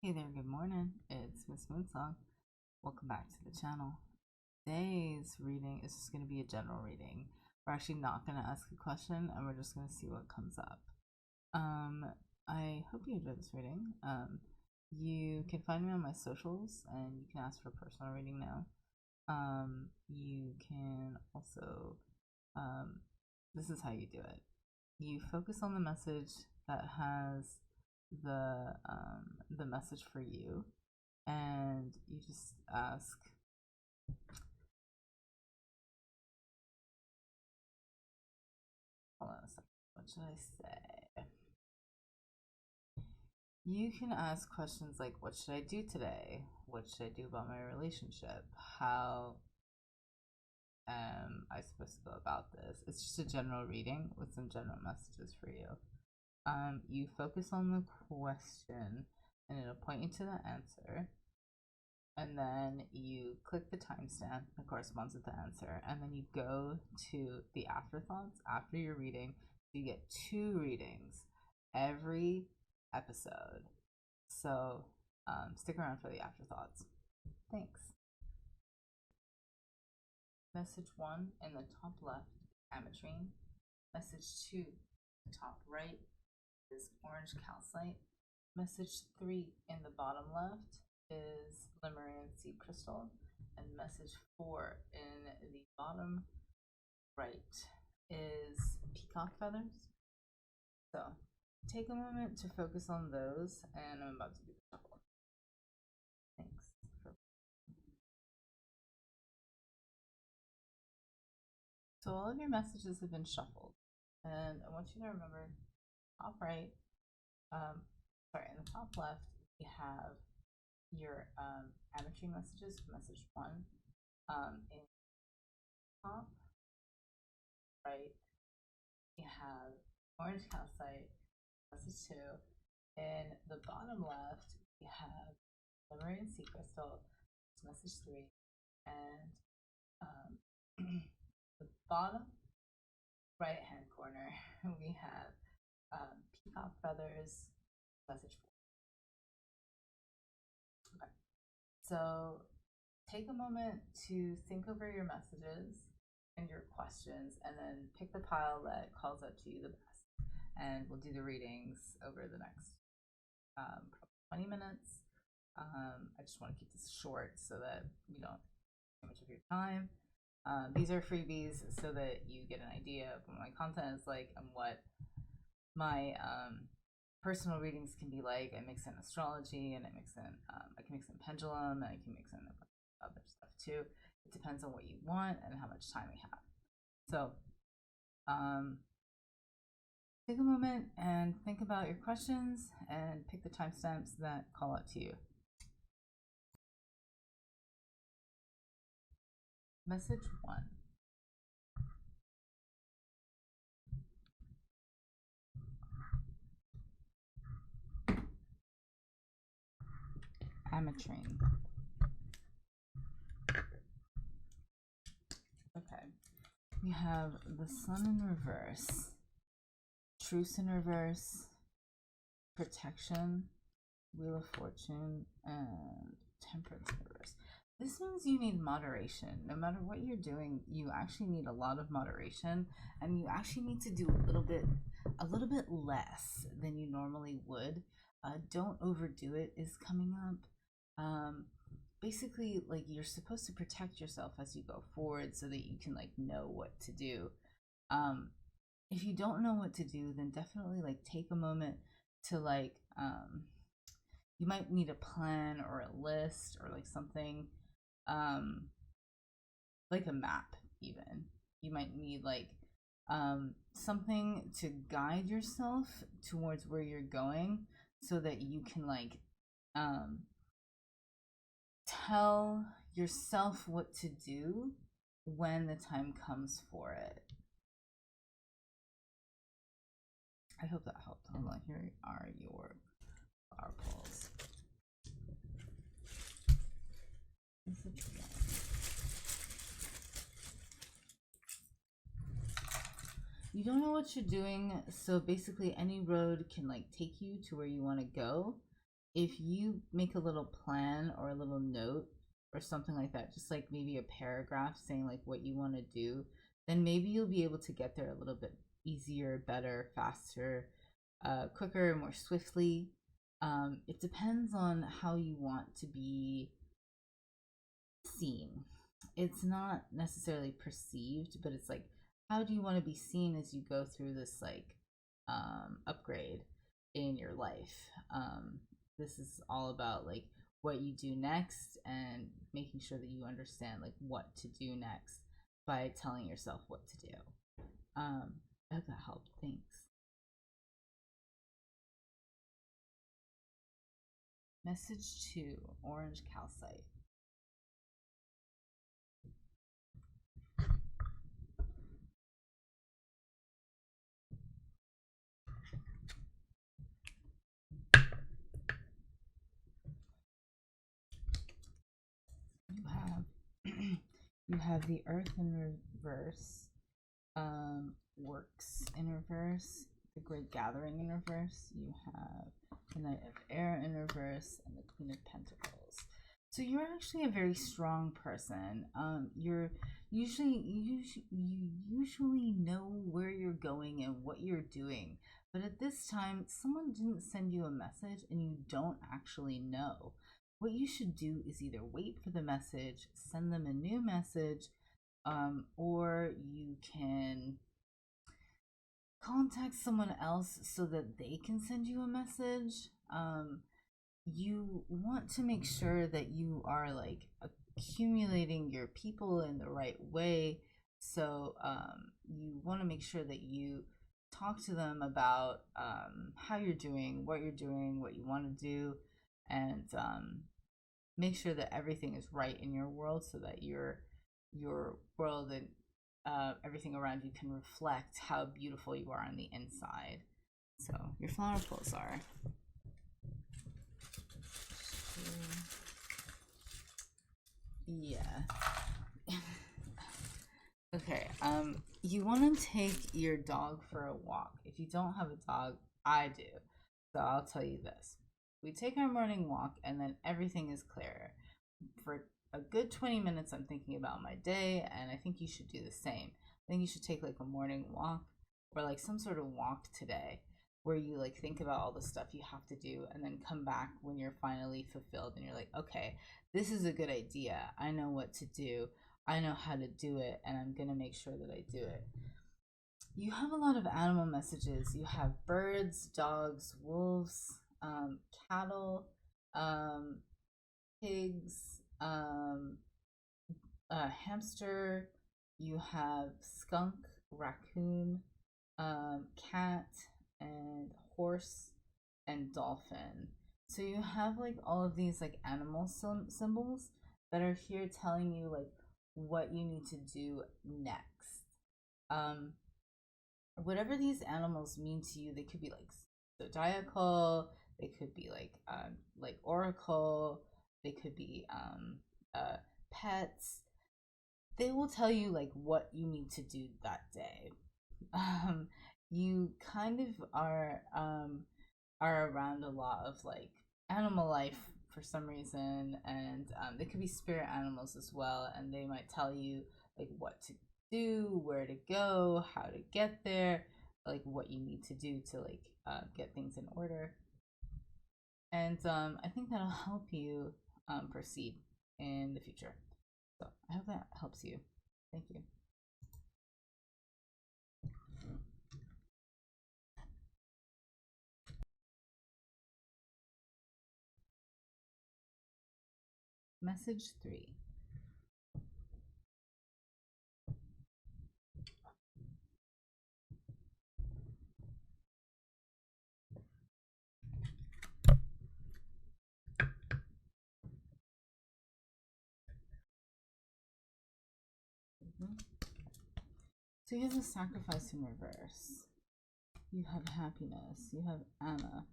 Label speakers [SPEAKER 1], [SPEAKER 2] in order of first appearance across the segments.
[SPEAKER 1] Hey there, good morning. It's Miss Moonsong. Welcome back to the channel. Today's reading is just going to be a general reading. We're actually not going to ask a question and we're just going to see what comes up. I hope you enjoyed this reading. You can find me on my socials and you can ask for a personal reading now. You can also, this is how you do it. You focus on the message that has the message for you, and you just ask, hold on a second, what should I say? You can ask questions like, what should I do today? What should I do about my relationship? How am I supposed to go about this? It's just a general reading with some general messages for you. You focus on the question and it'll point you to the answer, and then you click the timestamp that corresponds with the answer, and then you go to the afterthoughts after your reading. You get 2 readings every episode, so stick around for the afterthoughts. Thanks. Message 1 in the top left, Ametrine. Message 2 in the top right is orange calcite. Message 3 in the bottom left is Lemurian seed crystal, and message 4 in the bottom right is peacock feathers. So take a moment to focus on those, and I'm about to do the shuffle. Thanks. So all of your messages have been shuffled, and I want you to remember, top right, in the top left, we have your Ametrine messages for message 1. In top right, we have orange calcite, message 2. In the bottom left, we have Lemurian sea crystal, message 3. And the bottom right hand corner, we have peacock feathers, message 4. Okay. So take a moment to think over your messages and your questions, and then pick the pile that calls out to you the best. And we'll do the readings over the next probably 20 minutes. I just want to keep this short so that we don't take too much of your time. These are freebies so that you get an idea of what my content is like and what my personal readings can be like. I mix in astrology, and I can mix in pendulum, and I can mix in other stuff too. It depends on what you want and how much time we have. So take a moment and think about your questions and pick the timestamps that call out to you. Message 1. Ametrine. Okay. We have the Sun in reverse, Truce in reverse, Protection, Wheel of Fortune, and Temperance in reverse. This means you need moderation. No matter what you're doing, you actually need a lot of moderation, and you actually need to do a little bit less than you normally would. Don't overdo it is coming up. Basically, like, you're supposed to protect yourself as you go forward so that you can know what to do. If you don't know what to do, then definitely take a moment to you might need a plan or a list or something, like a map. Even you might need something to guide yourself towards where you're going so that you can tell yourself what to do when the time comes for it. I hope that helped. Hold on, here are your oracles. You don't know what you're doing, so basically any road can take you to where you want to go. if you make a little plan or a little note or something like that, just like maybe a paragraph saying like what you want to do, then maybe you'll be able to get there a little bit easier, better, faster, quicker, more swiftly. It depends on how you want to be seen. It's not necessarily perceived, but it's like, how do you want to be seen as you go through this like upgrade in your life? This is all about like what you do next and making sure that you understand like what to do next by telling yourself what to do. I hope that helped. Thanks. Message 2, orange calcite. You have the earth in reverse, works in reverse, the great gathering in reverse. You have the knight of air in reverse and the queen of pentacles. So you're actually a very strong person. You usually know where you're going and what you're doing, but at this time someone didn't send you a message and you don't actually know. What you should do is either wait for the message, send them a new message, or you can contact someone else so that they can send you a message. You want to make sure that you are like accumulating your people in the right way. So you want to make sure that you talk to them about how you're doing, what you want to do, and make sure that everything is right in your world so that your world and everything around you can reflect how beautiful you are on the inside. So your flower pools are okay. You want to take your dog for a walk. If you don't have a dog, I do, so I'll tell you this. We take our morning walk and then everything is clear. For a good 20 minutes, I'm thinking about my day, and I think you should do the same. I think you should take like a morning walk or like some sort of walk today where you like think about all the stuff you have to do and then come back when you're finally fulfilled and you're like, okay, this is a good idea. I know what to do. I know how to do it, and I'm going to make sure that I do it. You have a lot of animal messages. You have birds, dogs, wolves, cattle, pigs, hamster. You have skunk, raccoon, cat, and horse, and dolphin. So you have like all of these like animal symbols that are here telling you like what you need to do next. Whatever these animals mean to you, they could be like zodiacal, they could be like oracle, they could be pets. They will tell you like what you need to do that day. You kind of are around a lot of like animal life for some reason, and they could be spirit animals as well, and they might tell you like what to do, where to go, how to get there, like what you need to do to like get things in order. And I think that'll help you proceed in the future. So I hope that helps you. Thank you. Message 3. So you have the sacrifice in reverse. You have happiness. You have Anna,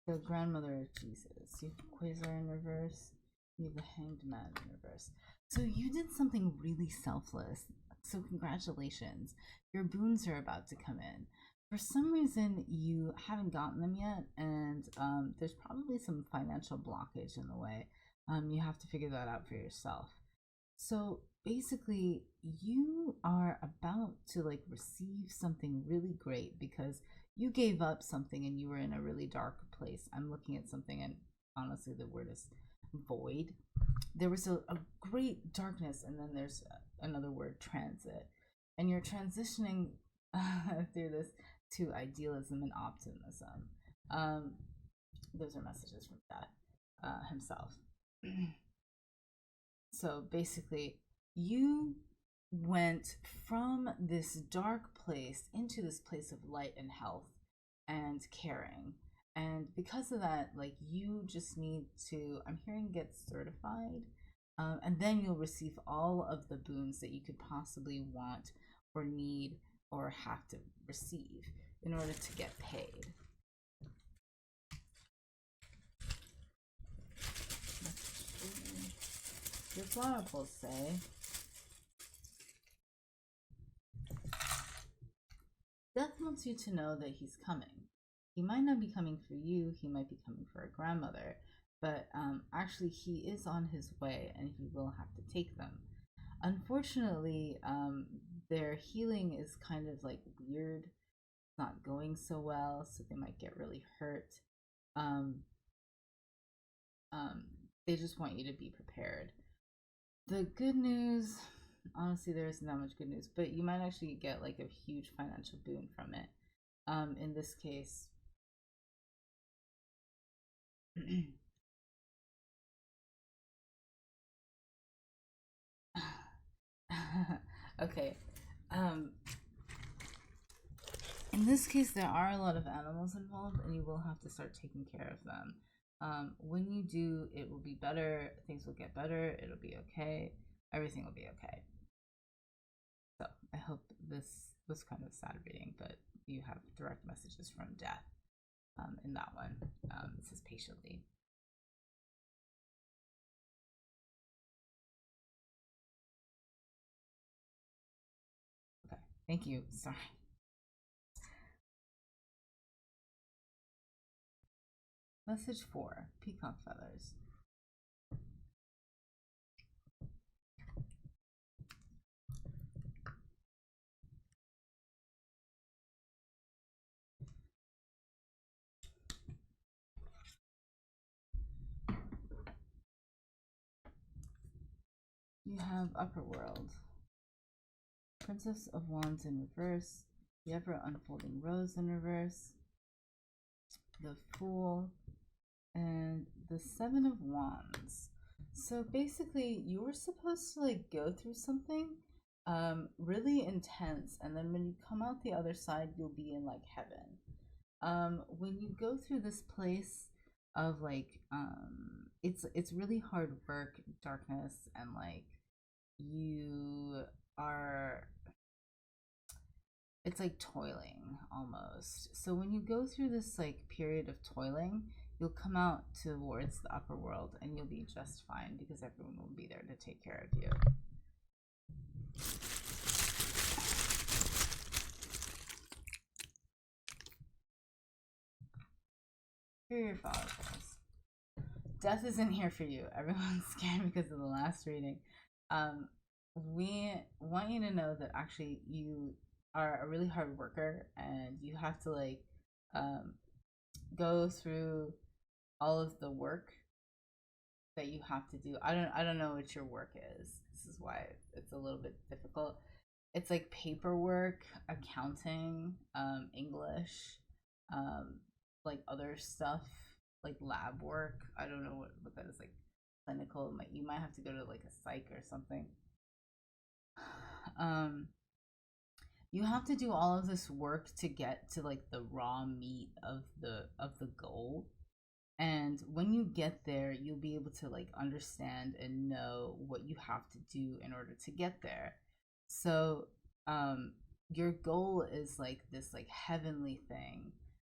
[SPEAKER 1] the grandmother of Jesus. You have Quasar in reverse. You have the hanged man in reverse. So you did something really selfless. So congratulations. Your boons are about to come in. for some reason you haven't gotten them yet, and there's probably some financial blockage in the way. You have to figure that out for yourself. So basically, you are about to like receive something really great because you gave up something and you were in a really dark place. I'm looking at something, and honestly, the word is void. There was a great darkness, and then there's another word, transit, and you're transitioning through this to idealism and optimism. Those are messages from Death himself. So basically, you went from this dark place into this place of light and health and caring. And because of that, like, you just need to, I'm hearing, get certified. And then you'll receive all of the boons that you could possibly want or need or have to receive in order to get paid. Your chronicles say Death wants you to know that he's coming. He might not be coming for you, he might be coming for a grandmother, but actually he is on his way and he will have to take them. Unfortunately, their healing is kind of like weird. It's not going so well, so they might get really hurt. They just want you to be prepared. The good news, honestly, there isn't that much good news, but you might actually get like a huge financial boon from it. In this case, okay. In this case, there are a lot of animals involved, and you will have to start taking care of them. When you do, it will be better. Things will get better. It'll be okay. Everything will be okay. So I hope this was kind of sad reading, but you have direct messages from Death in that one. It says patiently. Okay, thank you. Sorry. Message 4, Peacock Feathers. You have Upper World, Princess of Wands in reverse, the Ever Unfolding Rose in reverse, the Fool, and the Seven of Wands. So basically, you were supposed to like go through something really intense, and then when you come out the other side, you'll be in like heaven. When you go through this place of like it's really hard work, darkness, and like you are, it's like toiling almost. So when you go through this like period of toiling, you'll come out towards the upper world and you'll be just fine because everyone will be there to take care of you. Here are your follicles. Death isn't here for you. Everyone's scared because of the last reading. We want you to know that actually you are a really hard worker and you have to like go through all of the work that you have to do. I don't know what your work is. This is why it's a little bit difficult. It's like paperwork, accounting, English, like other stuff, like lab work. I don't know what that is, like clinical. You might have to go to like a psych or something. You have to do all of this work to get to like the raw meat of the goal. And when you get there, you'll be able to like understand and know what you have to do in order to get there. So your goal is like this like heavenly thing,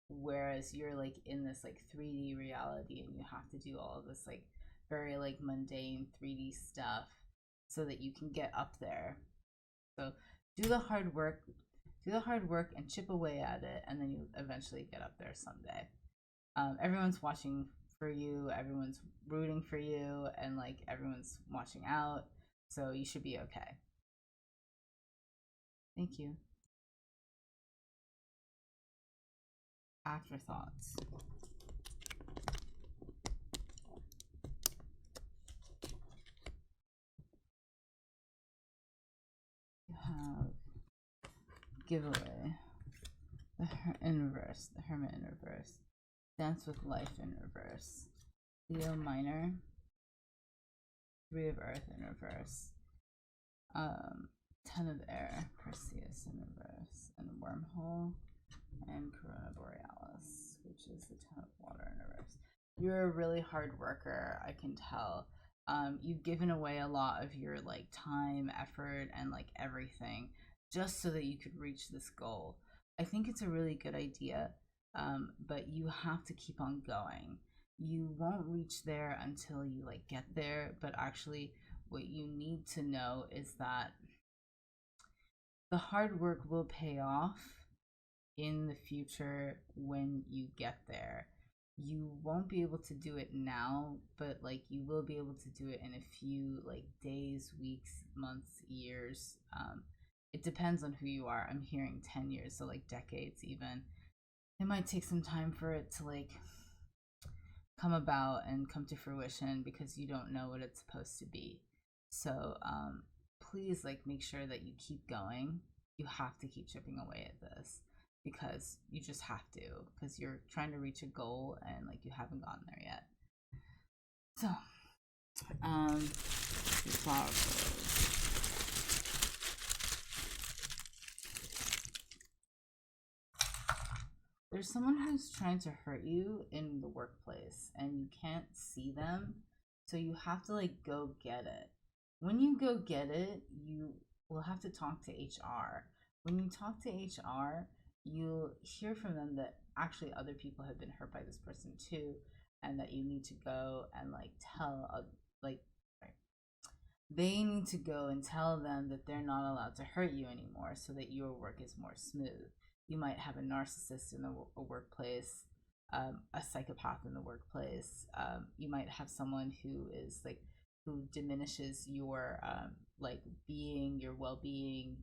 [SPEAKER 1] whereas you're like in this like 3D reality and you have to do all of this like very like mundane 3D stuff so that you can get up there. So do the hard work, do the hard work and chip away at it, and then you eventually get up there someday. Everyone's watching for you, everyone's rooting for you, and like everyone's watching out, so you should be okay. Thank you. Afterthoughts. You have giveaway, in reverse, the Hermit in reverse, Dance with Life in reverse, Leo minor, Three of Earth in reverse, Ten of Air, Perseus in reverse, and Wormhole, and Corona Borealis, which is the Ten of Water in reverse. You're a really hard worker, I can tell. You've given away a lot of your like time, effort, and like everything just so that you could reach this goal. I think it's a really good idea, but you have to keep on going. You won't reach there until you like get there, but actually what you need to know is that the hard work will pay off in the future when you get there. You won't be able to do it now, but like you will be able to do it in a few like days, weeks, months, years. It depends on who you are. I'm hearing 10 years, so like decades even. It might take some time for it to like come about and come to fruition because you don't know what it's supposed to be. So please like make sure that you keep going. You have to keep chipping away at this because you just have to, because you're trying to reach a goal and like you haven't gotten there yet. So your flower rose. There's someone who's trying to hurt you in the workplace and you can't see them, so you have to like go get it. When you go get it, you will have to talk to HR. When you talk to HR, you'll hear from them that actually other people have been hurt by this person too, and that you need to go and like tell they need to go and tell them that they're not allowed to hurt you anymore so that your work is more smooth. You might have a narcissist in the workplace, a psychopath in the workplace. You might have someone who is like who diminishes your like being, your well-being,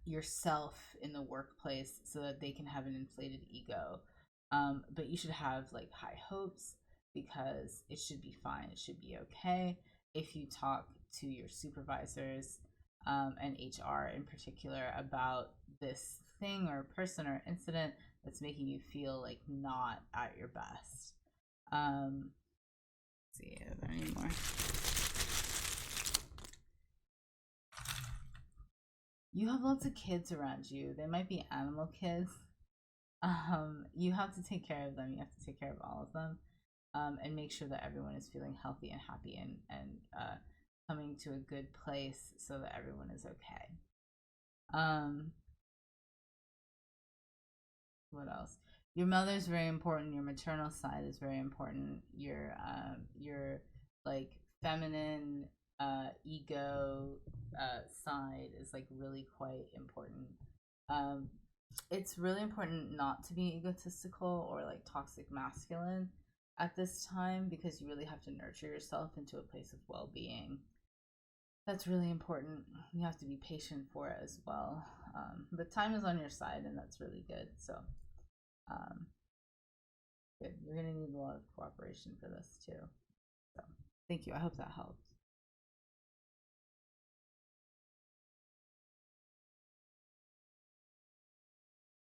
[SPEAKER 1] yourself in the workplace so that they can have an inflated ego. But you should have like high hopes because it should be fine. It should be okay if you talk to your supervisors and HR in particular about this thing or person or incident that's making you feel like not at your best. Let's see, are there any more? You have lots of kids around you. They might be animal kids. You have to take care of them. You have to take care of all of them, and make sure that everyone is feeling healthy and happy and coming to a good place so that everyone is okay. What else? Your mother is very important. Your maternal side is very important. Your like feminine ego side is like really quite important. It's really important not to be egotistical or like toxic masculine at this time because you really have to nurture yourself into a place of well-being. That's really important. You have to be patient for it as well. But time is on your side and that's really good. So good. You're gonna need a lot of cooperation for this too. So thank you. I hope that helped.